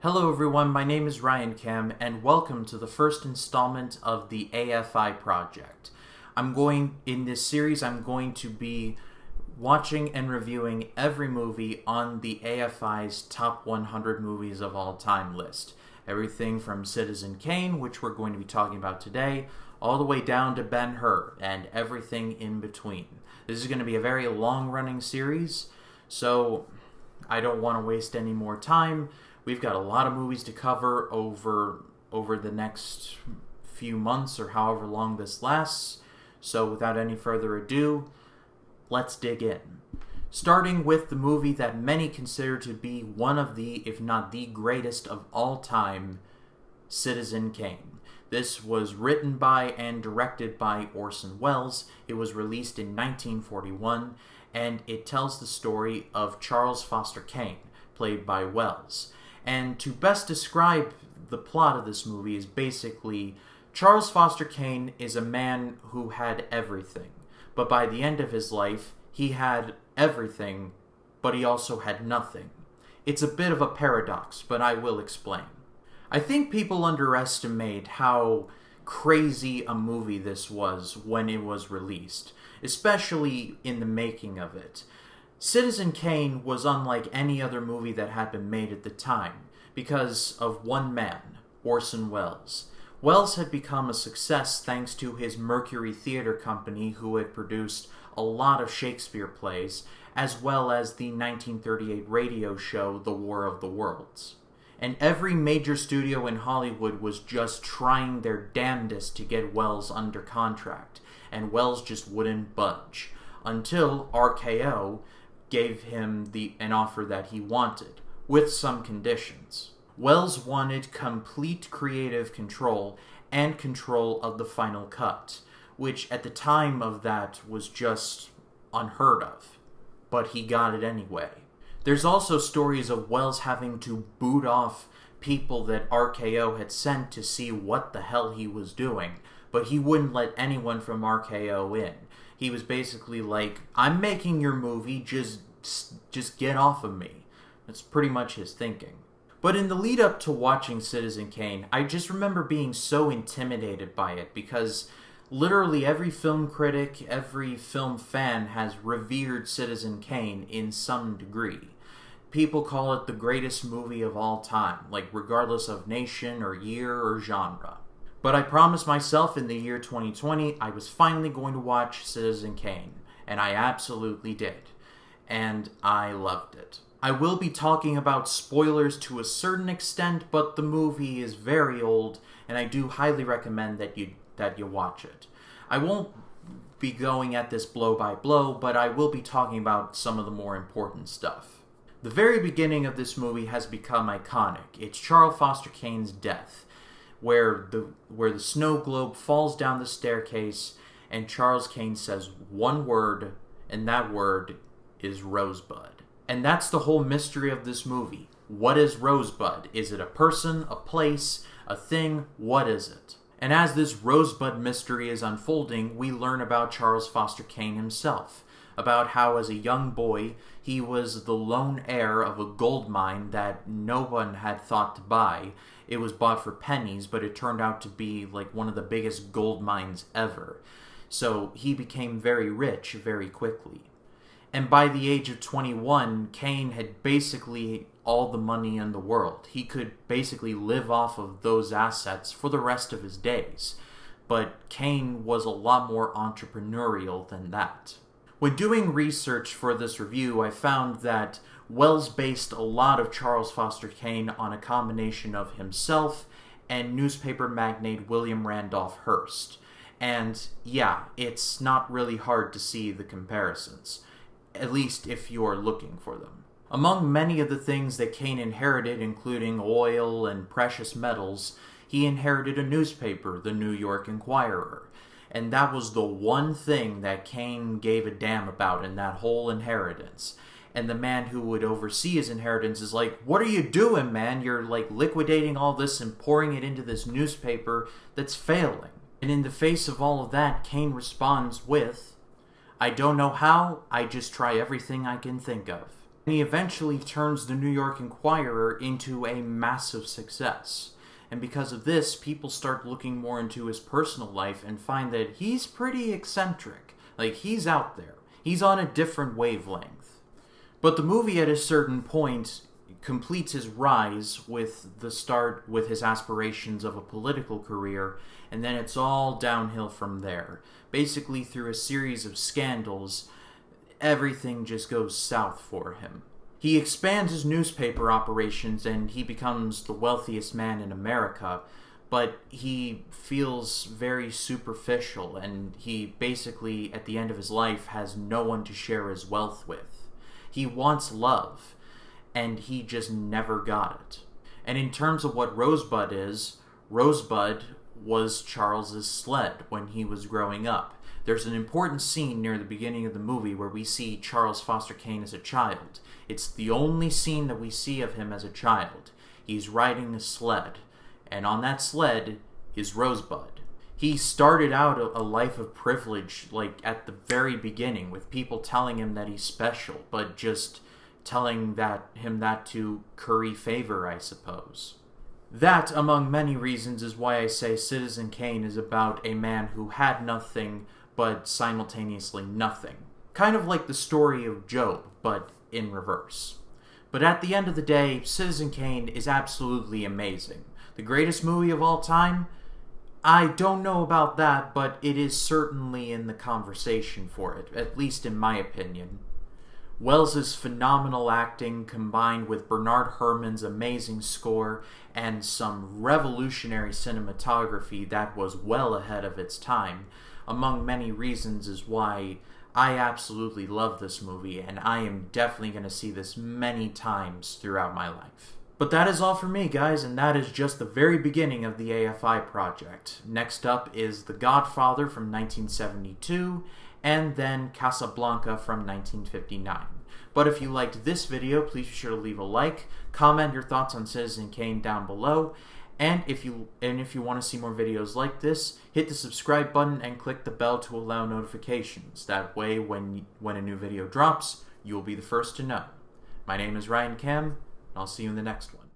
Hello everyone, my name is Ryan Cam, and welcome to the first installment of the AFI project. In this series, I'm going to be watching and reviewing every movie on the AFI's top 100 movies of all time list. Everything from Citizen Kane, which we're going to be talking about today, all the way down to Ben-Hur, and everything in between. This is going to be a very long-running series, so I don't want to waste any more time. We've got a lot of movies to cover over the next few months or however long this lasts. So without any further ado, let's dig in. Starting with the movie that many consider to be one of the, if not the greatest of all time, Citizen Kane. This was written by and directed by Orson Welles. It was released in 1941, and it tells the story of Charles Foster Kane, played by Welles. And to best describe the plot of this movie is basically Charles Foster Kane is a man who had everything. But by the end of his life, he had everything, but he also had nothing. It's a bit of a paradox, but I will explain. I think people underestimate how crazy a movie this was when it was released, especially in the making of it. Citizen Kane was unlike any other movie that had been made at the time because of one man, Orson Welles. Welles had become a success thanks to his Mercury Theatre Company, who had produced a lot of Shakespeare plays, as well as the 1938 radio show The War of the Worlds. And every major studio in Hollywood was just trying their damnedest to get Welles under contract, and Welles just wouldn't budge, until RKO gave him an offer that he wanted, with some conditions. Welles wanted complete creative control and control of the final cut, which at the time of that was just unheard of. But he got it anyway. There's also stories of Welles having to boot off people that RKO had sent to see what the hell he was doing, but he wouldn't let anyone from RKO in. He was basically like, I'm making your movie, just get off of me. That's pretty much his thinking. But in the lead up to watching Citizen Kane, I just remember being so intimidated by it because literally every film critic, every film fan has revered Citizen Kane in some degree. People call it the greatest movie of all time, like regardless of nation or year or genre. But I promised myself in the year 2020 I was finally going to watch Citizen Kane, and I absolutely did. And I loved it. I will be talking about spoilers to a certain extent, but the movie is very old, and I do highly recommend that you watch it. I won't be going at this blow by blow, but I will be talking about some of the more important stuff. The very beginning of this movie has become iconic. It's Charles Foster Kane's death, where the snow globe falls down the staircase, and Charles Kane says one word, and that word is Rosebud. And that's the whole mystery of this movie. What is Rosebud? Is it a person, a place, a thing? What is it? And as this Rosebud mystery is unfolding, we learn about Charles Foster Kane himself, about how as a young boy, he was the lone heir of a gold mine that no one had thought to buy. It was bought for pennies, but it turned out to be like one of the biggest gold mines ever. So he became very rich very quickly. And by the age of 21, Kane had basically all the money in the world. He could basically live off of those assets for the rest of his days. But Kane was a lot more entrepreneurial than that. When doing research for this review, I found that Welles based a lot of Charles Foster Kane on a combination of himself and newspaper magnate William Randolph Hearst. And yeah, it's not really hard to see the comparisons, at least if you're looking for them. Among many of the things that Kane inherited, including oil and precious metals, he inherited a newspaper, the New York Enquirer. And that was the one thing that Kane gave a damn about in that whole inheritance. And the man who would oversee his inheritance is like, what are you doing, man? You're like liquidating all this and pouring it into this newspaper that's failing. And in the face of all of that, Kane responds with, I don't know how, I just try everything I can think of. He eventually turns the New York Enquirer into a massive success. And because of this, people start looking more into his personal life and find that he's pretty eccentric. Like, he's out there. He's on a different wavelength. But the movie at a certain point completes his rise with his aspirations of a political career, and then it's all downhill from there. Basically, through a series of scandals, everything just goes south for him. He expands his newspaper operations and he becomes the wealthiest man in America, but he feels very superficial and he basically, at the end of his life, has no one to share his wealth with. He wants love, and he just never got it. And in terms of what Rosebud is, Rosebud was Charles's sled when he was growing up. There's an important scene near the beginning of the movie where we see Charles Foster Kane as a child. It's the only scene that we see of him as a child. He's riding a sled, and on that sled is Rosebud. He started out a life of privilege, like at the very beginning, with people telling him that he's special, but just telling him that to curry favor, I suppose. That, among many reasons, is why I say Citizen Kane is about a man who had nothing, but simultaneously nothing. Kind of like the story of Job, but in reverse. But at the end of the day, Citizen Kane is absolutely amazing. The greatest movie of all time? I don't know about that, but it is certainly in the conversation for it, at least in my opinion. Wells's phenomenal acting combined with Bernard Herrmann's amazing score and some revolutionary cinematography that was well ahead of its time, among many reasons, is why I absolutely love this movie, and I am definitely going to see this many times throughout my life. But that is all for me, guys, and that is just the very beginning of the AFI project. Next up is The Godfather from 1972, and then Casablanca from 1959. But if you liked this video, please be sure to leave a like, comment your thoughts on Citizen Kane down below, and if you want to see more videos like this, hit the subscribe button and click the bell to allow notifications. That way, when a new video drops, you will be the first to know. My name is Ryan Cam, and I'll see you in the next one.